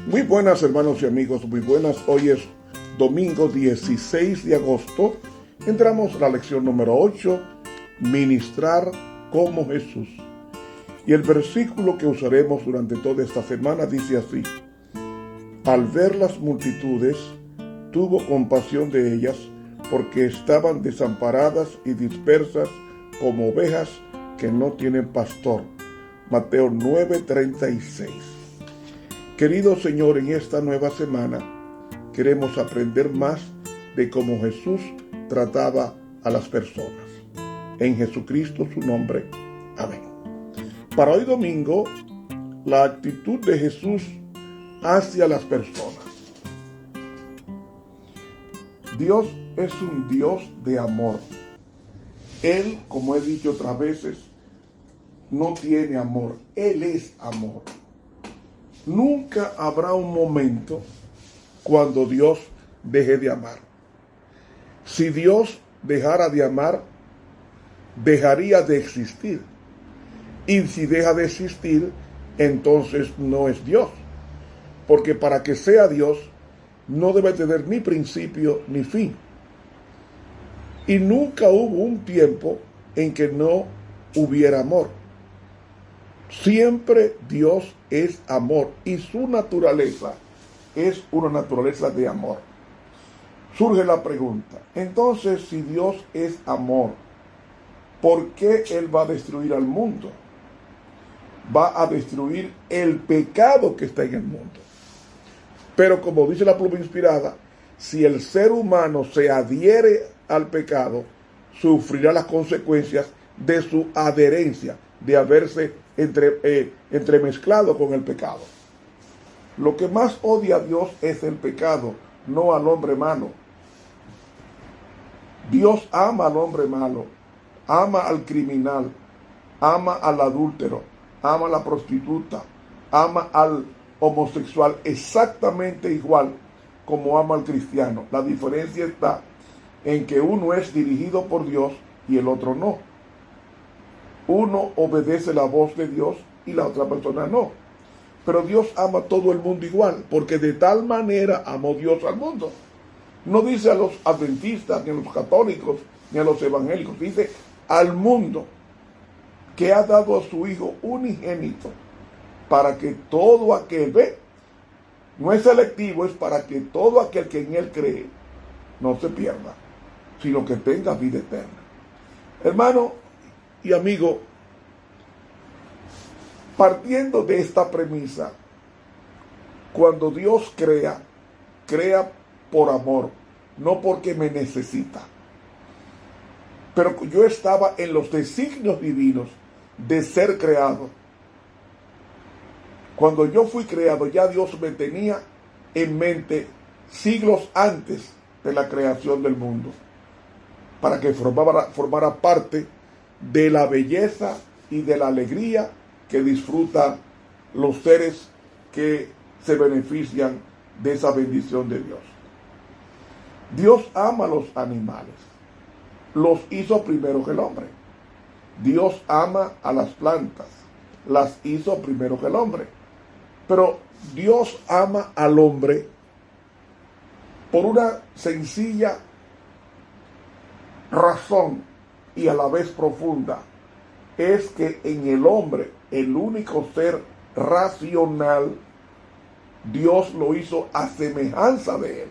Muy buenas, hermanos y amigos, muy buenas. Hoy es domingo 16 de agosto. Entramos a la lección número 8, ministrar como Jesús. Y el versículo que usaremos durante toda esta semana dice así: al ver las multitudes, tuvo compasión de ellas, porque estaban desamparadas y dispersas como ovejas que no tienen pastor. Mateo 9:36. Querido Señor, en esta nueva semana queremos aprender más de cómo Jesús trataba a las personas. En Jesucristo su nombre. Amén. Para hoy domingo, la actitud de Jesús hacia las personas. Dios es un Dios de amor. Él, como he dicho otras veces, no tiene amor. Él es amor. Nunca habrá un momento cuando Dios deje de amar. Si Dios dejara de amar, dejaría de existir. Y si deja de existir, entonces no es Dios. Porque para que sea Dios, no debe tener ni principio ni fin. Y nunca hubo un tiempo en que no hubiera amor. Siempre Dios es amor y su naturaleza es una naturaleza de amor. Surge la pregunta, entonces si Dios es amor, ¿por qué Él va a destruir al mundo? Va a destruir el pecado que está en el mundo. Pero como dice la pluma inspirada, si el ser humano se adhiere al pecado, sufrirá las consecuencias de su adherencia, de haberse entremezclado con el pecado. Lo que más odia a Dios es el pecado, no al hombre malo. Dios ama al hombre malo, ama al criminal, ama al adúltero, ama a la prostituta, ama al homosexual exactamente igual como ama al cristiano. La diferencia está en que uno es dirigido por Dios y el otro no. Uno obedece la voz de Dios y la otra persona no. Pero Dios ama a todo el mundo igual, porque de tal manera amó Dios al mundo. No dice a los adventistas, ni a los católicos, ni a los evangélicos, dice al mundo, que ha dado a su Hijo unigénito, para que todo aquel, no es selectivo, es para que todo aquel que en Él cree no se pierda, sino que tenga vida eterna. Hermano y amigo, partiendo de esta premisa, cuando Dios crea por amor, no porque me necesita. Pero yo estaba en los designios divinos de ser creado. Cuando yo fui creado, ya Dios me tenía en mente siglos antes de la creación del mundo, para que formara parte de la belleza y de la alegría que disfrutan los seres que se benefician de esa bendición de Dios. Dios ama a los animales. Los hizo primero que el hombre. Dios ama a las plantas. Las hizo primero que el hombre. Pero Dios ama al hombre por una sencilla razón y a la vez profunda. Es que en el hombre, el único ser racional, Dios lo hizo a semejanza de Él.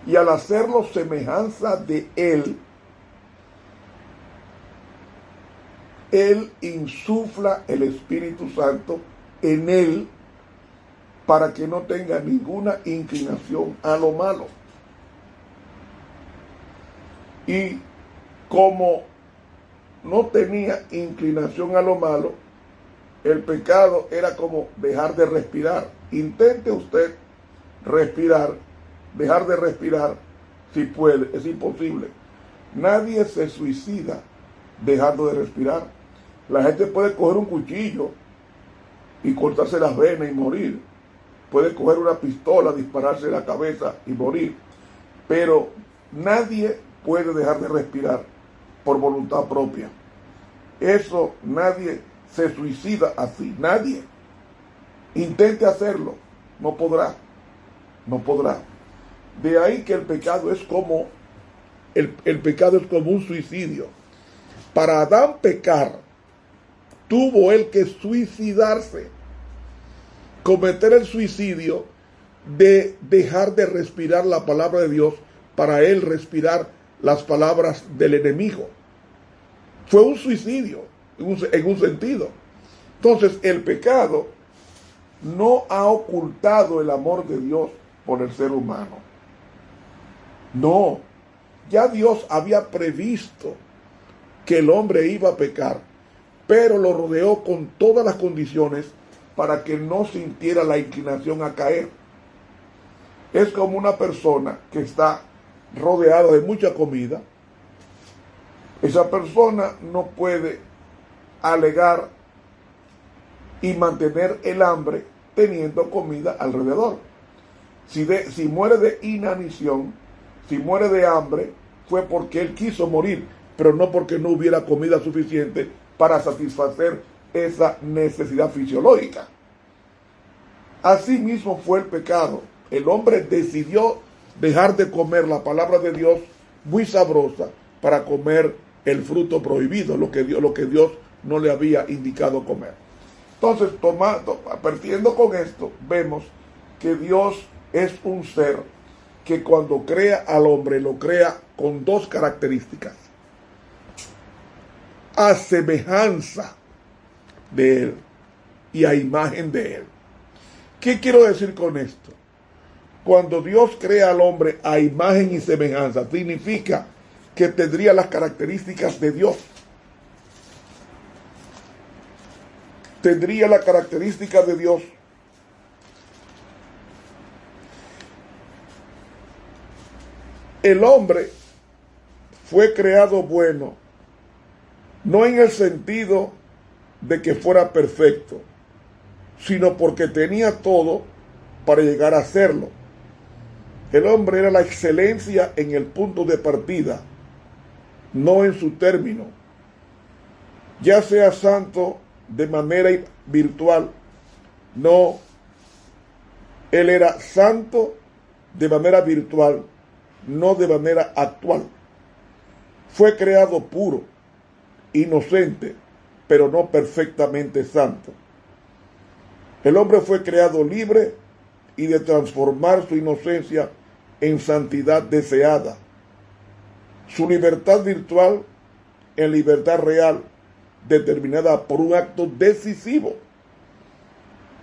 Y al hacerlo semejanza de Él, Él insufla el Espíritu Santo en Él para que no tenga ninguna inclinación a lo malo. Y como no tenía inclinación a lo malo, el pecado era como dejar de respirar. Intente usted respirar, dejar de respirar, si puede, es imposible. Nadie se suicida dejando de respirar. La gente puede coger un cuchillo y cortarse las venas y morir. Puede coger una pistola, dispararse en la cabeza y morir. Pero nadie puede dejar de respirar por voluntad propia. Eso nadie se suicida así, nadie. intente hacerlo, no podrá, no podrá. De ahí que el pecado es como un suicidio. Para Adán pecar, tuvo él que suicidarse, cometer el suicidio de dejar de respirar la palabra de Dios para él respirar las palabras del enemigo. Fue un suicidio en un sentido. Entonces el pecado no ha ocultado el amor de Dios por el ser humano. No, ya Dios había previsto que el hombre iba a pecar, pero lo rodeó con todas las condiciones para que no sintiera la inclinación a caer. Es como una persona que está rodeada de mucha comida. Esa persona no puede alegar y mantener el hambre teniendo comida alrededor. Si muere de inanición, si muere de hambre, fue porque él quiso morir, pero no porque no hubiera comida suficiente para satisfacer esa necesidad fisiológica. Así mismo fue el pecado. El hombre decidió dejar de comer la palabra de Dios muy sabrosa para comer el fruto prohibido, lo que Dios no le había indicado comer. Entonces, partiendo con esto, vemos que Dios es un ser que cuando crea al hombre, lo crea con dos características: a semejanza de él y a imagen de él. ¿Qué quiero decir con esto? Cuando Dios crea al hombre a imagen y semejanza, significa que tendría las características de Dios. Tendría la característica de Dios. El hombre fue creado bueno, no en el sentido de que fuera perfecto, sino porque tenía todo para llegar a serlo. El hombre era la excelencia en el punto de partida, no en su término. Ya sea santo de manera virtual, no, él era santo de manera virtual, no de manera actual. Fue creado puro, inocente, pero no perfectamente santo. El hombre fue creado libre y de transformar su inocencia en santidad deseada. Su libertad virtual en libertad real, determinada por un acto decisivo.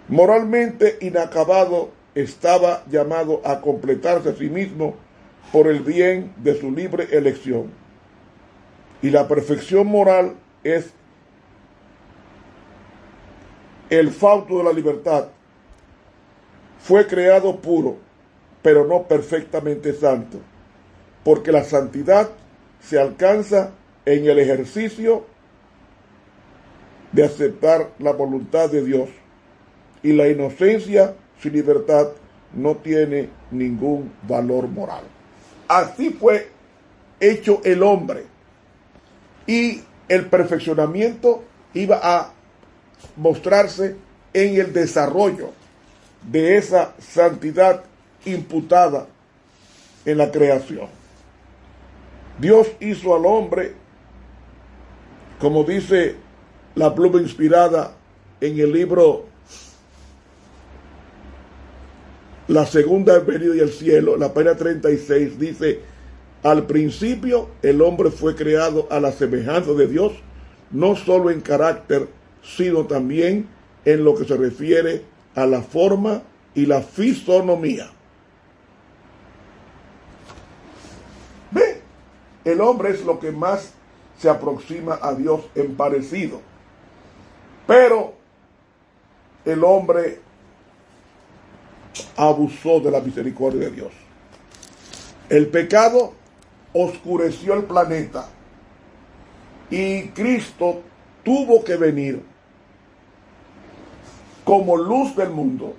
Moralmente inacabado, estaba llamado a completarse a sí mismo por el bien de su libre elección. Y la perfección moral es el fausto de la libertad. Fue creado puro, pero no perfectamente santo, porque la santidad se alcanza en el ejercicio de aceptar la voluntad de Dios, y la inocencia sin libertad no tiene ningún valor moral. Así fue hecho el hombre, y el perfeccionamiento iba a mostrarse en el desarrollo de esa santidad imputada en la creación. Dios hizo al hombre, como dice la pluma inspirada en el libro La Segunda Venida y el Cielo, la página 36, dice: al principio el hombre fue creado a la semejanza de Dios, no solo en carácter, sino también en lo que se refiere a la forma y la fisonomía. Ve, el hombre es lo que más se aproxima a Dios en parecido. Pero el hombre abusó de la misericordia de Dios. El pecado oscureció el planeta y Cristo tuvo que venir como luz del mundo,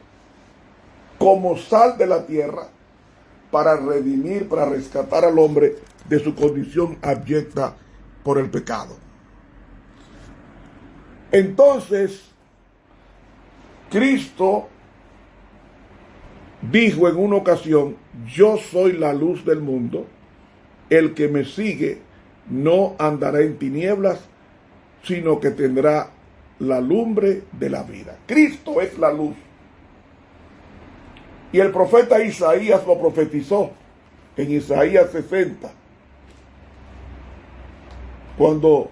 como sal de la tierra, para redimir, para rescatar al hombre de su condición abyecta por el pecado. Entonces, Cristo dijo en una ocasión: yo soy la luz del mundo, el que me sigue no andará en tinieblas, sino que tendrá la lumbre de la vida. Cristo es la luz. Y el profeta Isaías lo profetizó en Isaías 60, cuando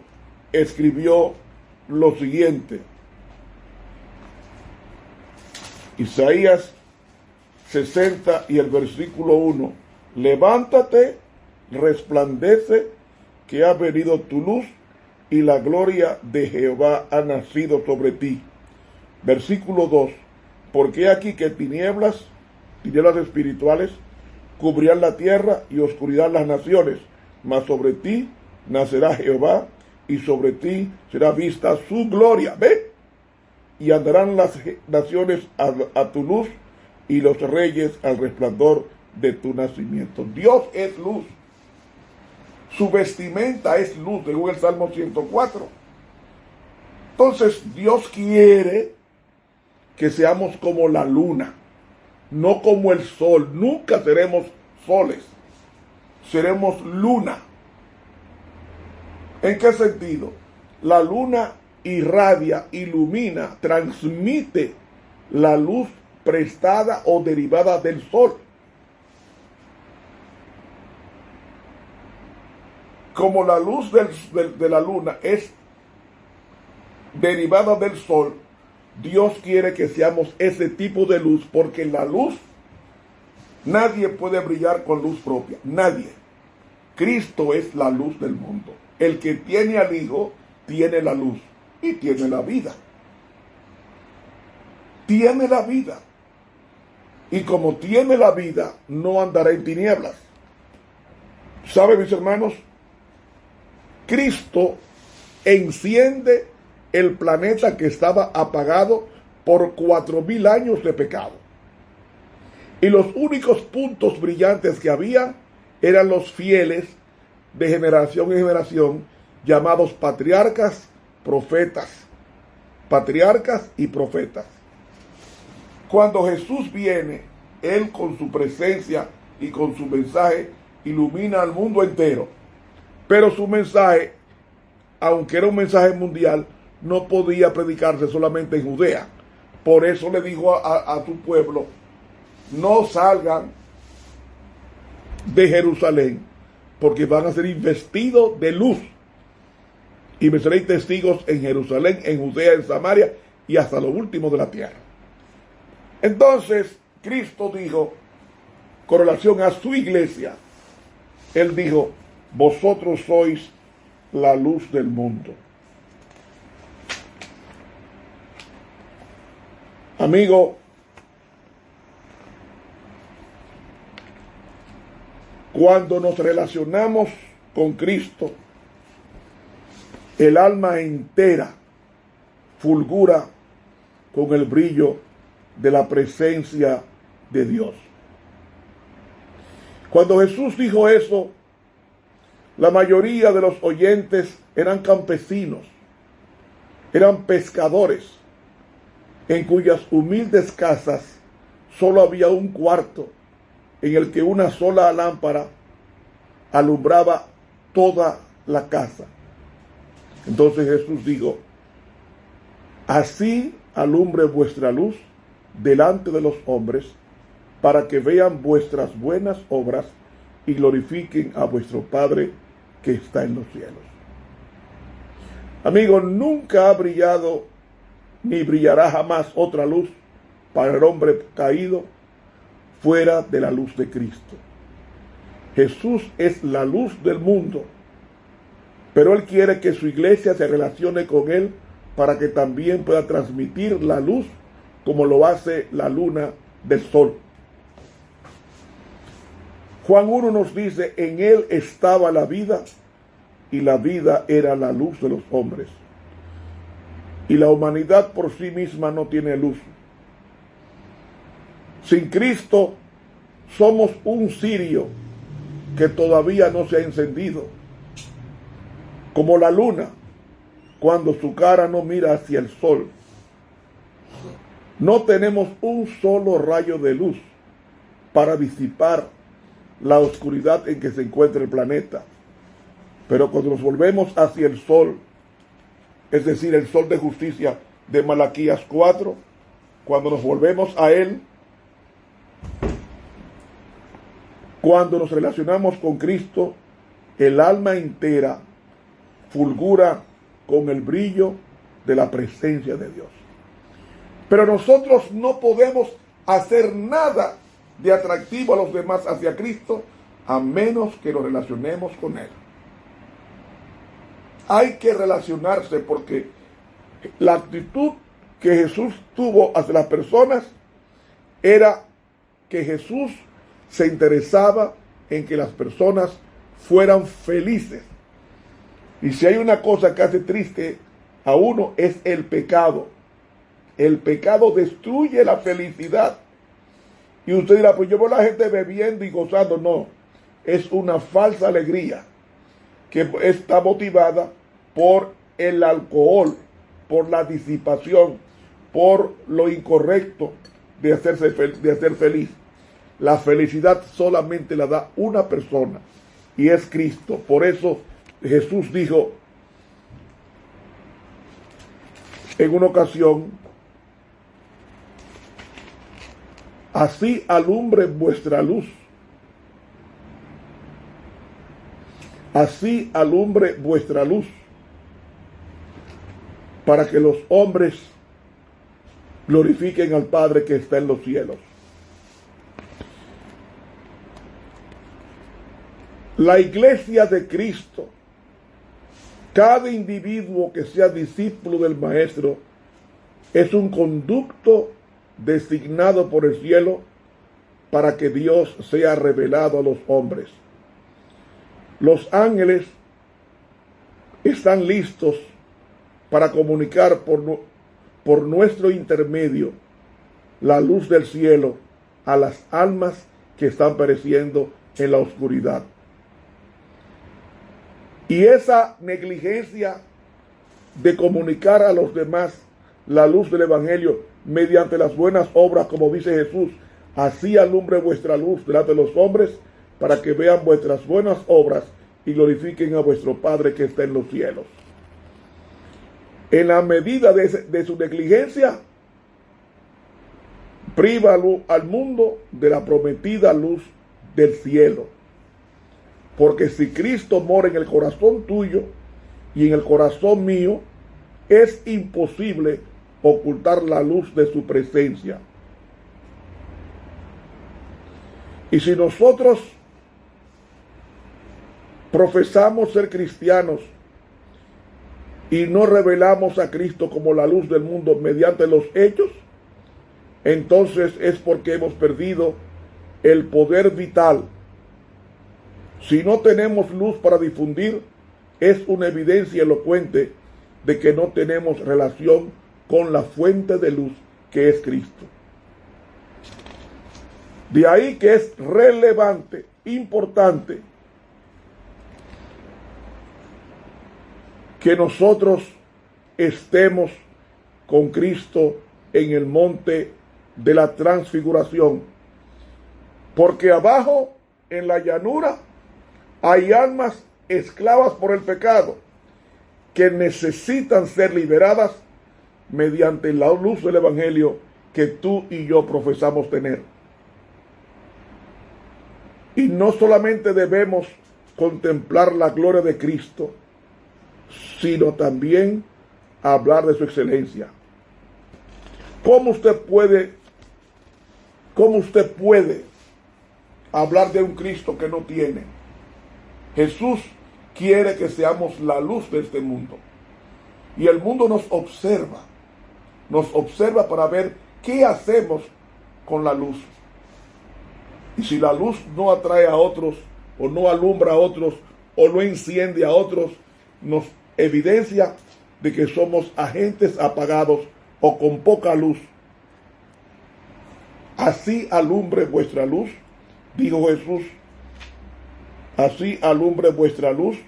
escribió lo siguiente. Isaías 60 y el versículo 1. Levántate, resplandece, que ha venido tu luz y la gloria de Jehová ha nacido sobre ti. Versículo 2. Porque aquí que tinieblas espirituales cubrirán la tierra y oscuridad las naciones, mas sobre ti nacerá Jehová y sobre ti será vista su gloria. ¿Ve? Y andarán las naciones a tu luz y los reyes al resplandor de tu nacimiento. Dios es luz. Su vestimenta es luz, según el Salmo 104. Entonces Dios quiere que seamos como la luna, no como el sol. Nunca seremos soles, seremos luna. ¿En qué sentido? La luna irradia, ilumina, transmite la luz prestada o derivada del sol. Como la luz de la luna es derivada del sol, Dios quiere que seamos ese tipo de luz, porque la luz, nadie puede brillar con luz propia, nadie. Cristo es la luz del mundo. El que tiene al Hijo tiene la luz y tiene la vida. Tiene la vida. Y como tiene la vida, no andará en tinieblas. ¿Saben, mis hermanos? Cristo enciende el planeta que estaba apagado por 4,000 años de pecado. Y los únicos puntos brillantes que había eran los fieles de generación en generación, llamados patriarcas, profetas. Patriarcas y profetas. Cuando Jesús viene, Él con su presencia y con su mensaje ilumina al mundo entero. Pero su mensaje, aunque era un mensaje mundial, no podía predicarse solamente en Judea. Por eso le dijo a su pueblo: no salgan de Jerusalén, porque van a ser investidos de luz. Y me seréis testigos en Jerusalén, en Judea, en Samaria y hasta lo último de la tierra. Entonces, Cristo dijo, con relación a su iglesia, Él dijo: vosotros sois la luz del mundo. Amigo, cuando nos relacionamos con Cristo, el alma entera fulgura con el brillo de la presencia de Dios. Cuando Jesús dijo eso, la mayoría de los oyentes eran campesinos, eran pescadores, en cuyas humildes casas solo había un cuarto en el que una sola lámpara alumbraba toda la casa. Entonces Jesús dijo: así alumbre vuestra luz delante de los hombres, para que vean vuestras buenas obras y glorifiquen a vuestro Padre que está en los cielos. Amigo, nunca ha brillado ni brillará jamás otra luz para el hombre caído fuera de la luz de Cristo. Jesús es la luz del mundo, pero Él quiere que su iglesia se relacione con Él para que también pueda transmitir la luz como lo hace la luna del sol. Juan 1 nos dice: en Él estaba la vida, y la vida era la luz de los hombres. Y la humanidad por sí misma no tiene luz. Sin Cristo somos un cirio que todavía no se ha encendido, como la luna cuando su cara no mira hacia el sol. No tenemos un solo rayo de luz para disipar la oscuridad en que se encuentra el planeta. Pero cuando nos volvemos hacia el sol, es decir, el sol de justicia de Malaquías 4, cuando nos volvemos a él, cuando nos relacionamos con Cristo, el alma entera fulgura con el brillo de la presencia de Dios. Pero nosotros no podemos hacer nada de atractivo a los demás hacia Cristo a menos que nos relacionemos con Él. Hay que relacionarse porque la actitud que Jesús tuvo hacia las personas era que Jesús se interesaba en que las personas fueran felices. Y si hay una cosa que hace triste a uno es el pecado. El pecado destruye la felicidad. Y usted dirá, pues yo veo a la gente bebiendo y gozando. No, es una falsa alegría que está motivada por el alcohol, por la disipación, por lo incorrecto de hacer feliz. La felicidad solamente la da una persona y es Cristo. Por eso Jesús dijo en una ocasión: así alumbre vuestra luz. Así alumbre vuestra luz, para que los hombres glorifiquen al Padre que está en los cielos. La iglesia de Cristo, cada individuo que sea discípulo del Maestro, es un conducto designado por el cielo para que Dios sea revelado a los hombres. Los ángeles están listos para comunicar por nuestro intermedio la luz del cielo a las almas que están pereciendo en la oscuridad. Y esa negligencia de comunicar a los demás la luz del Evangelio mediante las buenas obras, como dice Jesús, así alumbre vuestra luz delante de los hombres, para que vean vuestras buenas obras y glorifiquen a vuestro Padre que está en los cielos. En la medida de su negligencia, priva al mundo de la prometida luz del cielo. Porque si Cristo mora en el corazón tuyo y en el corazón mío, es imposible ocultar la luz de su presencia. Y si nosotros profesamos ser cristianos y no revelamos a Cristo como la luz del mundo mediante los hechos, entonces es porque hemos perdido el poder vital. Si no tenemos luz para difundir, es una evidencia elocuente de que no tenemos relación con la fuente de luz que es Cristo. De ahí que es relevante, importante, que nosotros estemos con Cristo en el monte de la transfiguración. Porque abajo, en la llanura, hay almas esclavas por el pecado que necesitan ser liberadas mediante la luz del Evangelio que tú y yo profesamos tener. Y no solamente debemos contemplar la gloria de Cristo, sino también hablar de su excelencia. ¿Cómo usted puede hablar de un Cristo que no tiene? Jesús quiere que seamos la luz de este mundo. Y el mundo nos observa para ver qué hacemos con la luz. Y si la luz no atrae a otros, o no alumbra a otros, o no enciende a otros, nos evidencia de que somos agentes apagados o con poca luz. Así alumbre vuestra luz, dijo Jesús. Así alumbre vuestra luz.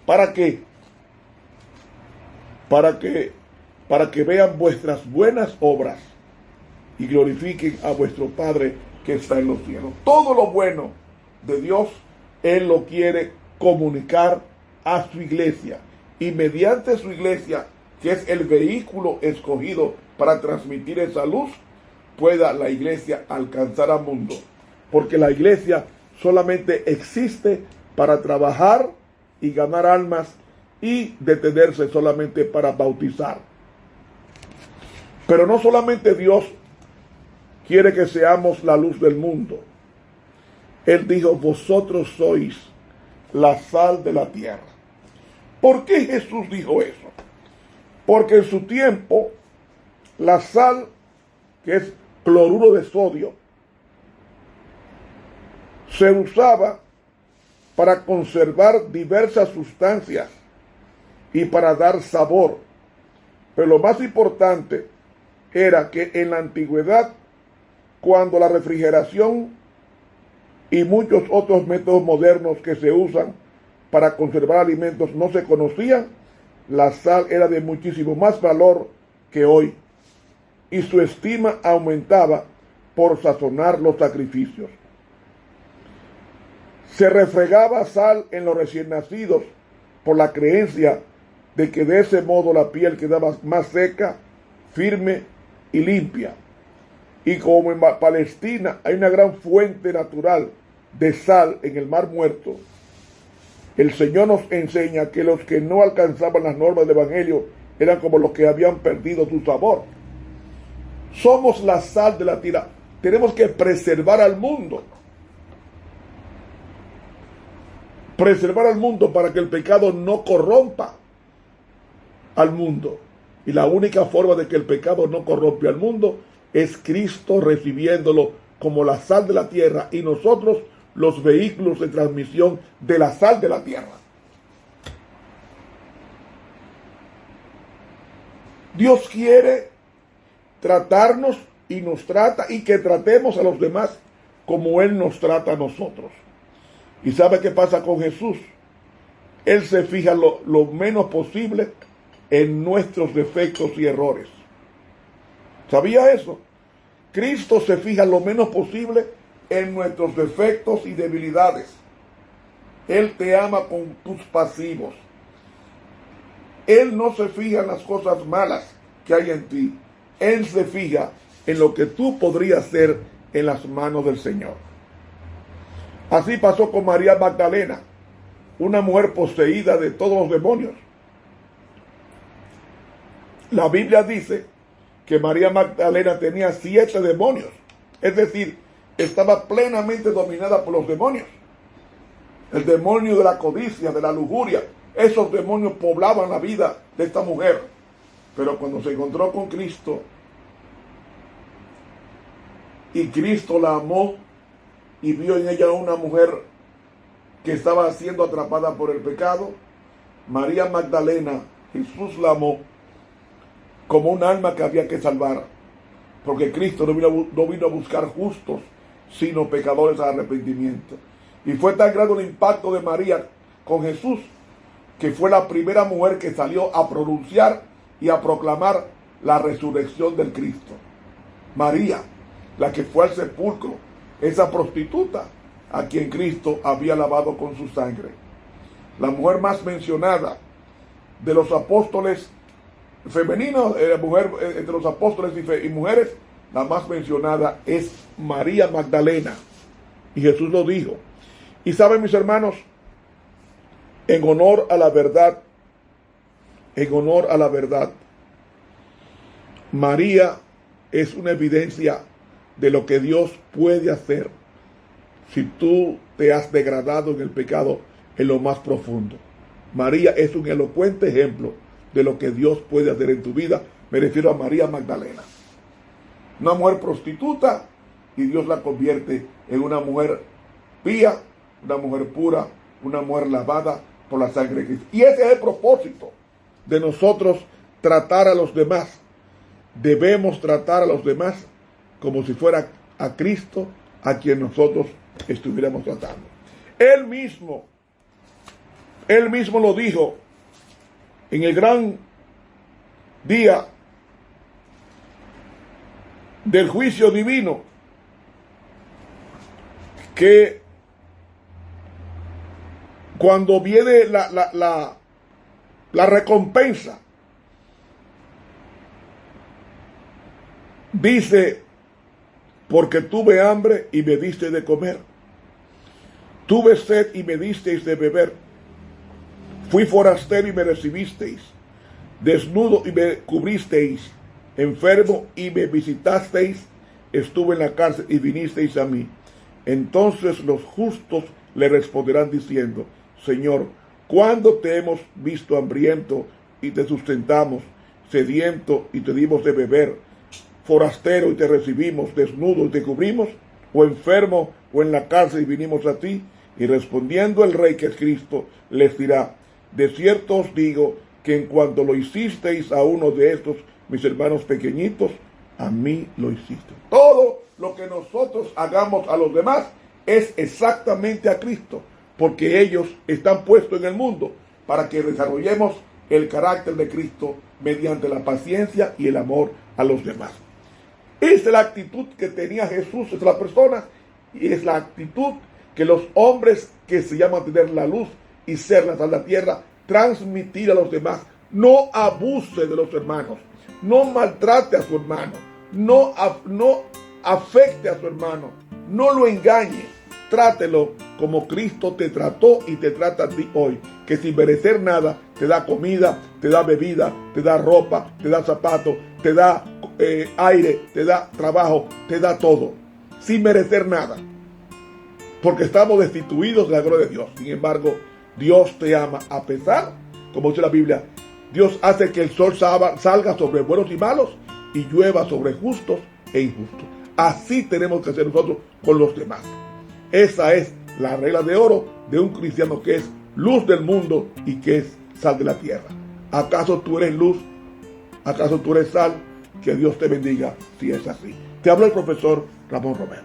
¿Para qué? Para que vean vuestras buenas obras y glorifiquen a vuestro Padre que está en los cielos. Todo lo bueno de Dios, Él lo quiere comunicar a su iglesia. Y mediante su iglesia, que es el vehículo escogido para transmitir esa luz, pueda la iglesia alcanzar al mundo. Porque la iglesia solamente existe para trabajar y ganar almas y detenerse solamente para bautizar. Pero no solamente Dios quiere que seamos la luz del mundo. Él dijo, vosotros sois la sal de la tierra. ¿Por qué Jesús dijo eso? Porque en su tiempo, la sal, que es cloruro de sodio, se usaba para conservar diversas sustancias y para dar sabor. Pero lo más importante era que en la antigüedad, cuando la refrigeración y muchos otros métodos modernos que se usan para conservar alimentos no se conocían, la sal era de muchísimo más valor que hoy, y su estima aumentaba por sazonar los sacrificios. Se refregaba sal en los recién nacidos por la creencia de que de ese modo la piel quedaba más seca, firme y limpia. Y como en Palestina hay una gran fuente natural de sal en el Mar Muerto, el Señor nos enseña que los que no alcanzaban las normas del Evangelio eran como los que habían perdido su sabor. Somos la sal de la tierra. Tenemos que preservar al mundo. Preservar al mundo para que el pecado no corrompa al mundo. Y la única forma de que el pecado no corrompe al mundo es Cristo recibiéndolo como la sal de la tierra y nosotros los vehículos de transmisión de la sal de la tierra. Dios quiere tratarnos y nos trata y que tratemos a los demás como Él nos trata a nosotros. ¿Y sabe qué pasa con Jesús? Él se fija lo menos posible en nuestros defectos y errores. ¿Sabía eso? Cristo se fija lo menos posible en nuestros defectos y debilidades. Él te ama con tus pasivos. Él no se fija en las cosas malas que hay en ti. Él se fija en lo que tú podrías ser en las manos del Señor. Así pasó con María Magdalena, una mujer poseída de todos los demonios. La Biblia dice que María Magdalena tenía 7 demonios. Es decir, estaba plenamente dominada por los demonios. El demonio de la codicia, de la lujuria. Esos demonios poblaban la vida de esta mujer. Pero cuando se encontró con Cristo, y Cristo la amó, y vio en ella una mujer que estaba siendo atrapada por el pecado, María Magdalena, Jesús la amó como un alma que había que salvar, porque Cristo no vino a buscar justos, sino pecadores al arrepentimiento. Y fue tan grande el impacto de María con Jesús, que fue la primera mujer que salió a pronunciar y a proclamar la resurrección del Cristo. María, la que fue al sepulcro, esa prostituta a quien Cristo había lavado con su sangre. La mujer más mencionada de los apóstoles femeninos, mujer entre los apóstoles y mujeres, la más mencionada es María Magdalena. Y Jesús lo dijo. Y saben, mis hermanos, en honor a la verdad, María es una evidencia de lo que Dios puede hacer si tú te has degradado en el pecado en lo más profundo. María es un elocuente ejemplo de lo que Dios puede hacer en tu vida. Me refiero a María Magdalena. Una mujer prostituta y Dios la convierte en una mujer pía, una mujer pura, una mujer lavada por la sangre de Cristo. Y ese es el propósito de nosotros tratar a los demás. Debemos tratar a los demás como si fuera a Cristo a quien nosotros estuviéramos tratando. Él mismo lo dijo en el gran día del juicio divino, que cuando viene la recompensa, dice, porque tuve hambre y me diste de comer, tuve sed y me disteis de beber, fui forastero y me recibisteis, desnudo y me cubristeis, enfermo y me visitasteis, estuve en la cárcel y vinisteis a mí. Entonces los justos le responderán diciendo, Señor, ¿cuándo te hemos visto hambriento y te sustentamos, sediento y te dimos de beber, forastero y te recibimos, desnudo y te cubrimos, o enfermo o en la cárcel y vinimos a ti? Y respondiendo el Rey, que es Cristo, les dirá, de cierto os digo que en cuanto lo hicisteis a uno de estos mis hermanos pequeñitos, a mí lo hiciste. Todo lo que nosotros hagamos a los demás es exactamente a Cristo, porque ellos están puestos en el mundo para que desarrollemos el carácter de Cristo mediante la paciencia y el amor a los demás. Esa es la actitud que tenía Jesús entre las personas, y es la actitud que los hombres que se llaman tener la luz y ser la sal de la tierra, transmitir a los demás. No abuse de los hermanos, no maltrate a su hermano, no afecte a su hermano, no lo engañe, trátelo como Cristo te trató y te trata a ti hoy, que sin merecer nada te da comida, te da bebida, te da ropa, te da zapatos, te da aire, te da trabajo, te da todo, sin merecer nada, porque estamos destituidos de la gloria de Dios. Sin embargo, Dios te ama a pesar, como dice la Biblia, Dios hace que el sol salga sobre buenos y malos y llueva sobre justos e injustos. Así tenemos que hacer nosotros con los demás. Esa es la regla de oro de un cristiano que es luz del mundo y que es sal de la tierra. ¿Acaso tú eres luz? ¿Acaso tú eres sal? Que Dios te bendiga si es así. Te habla el profesor Ramón Romero.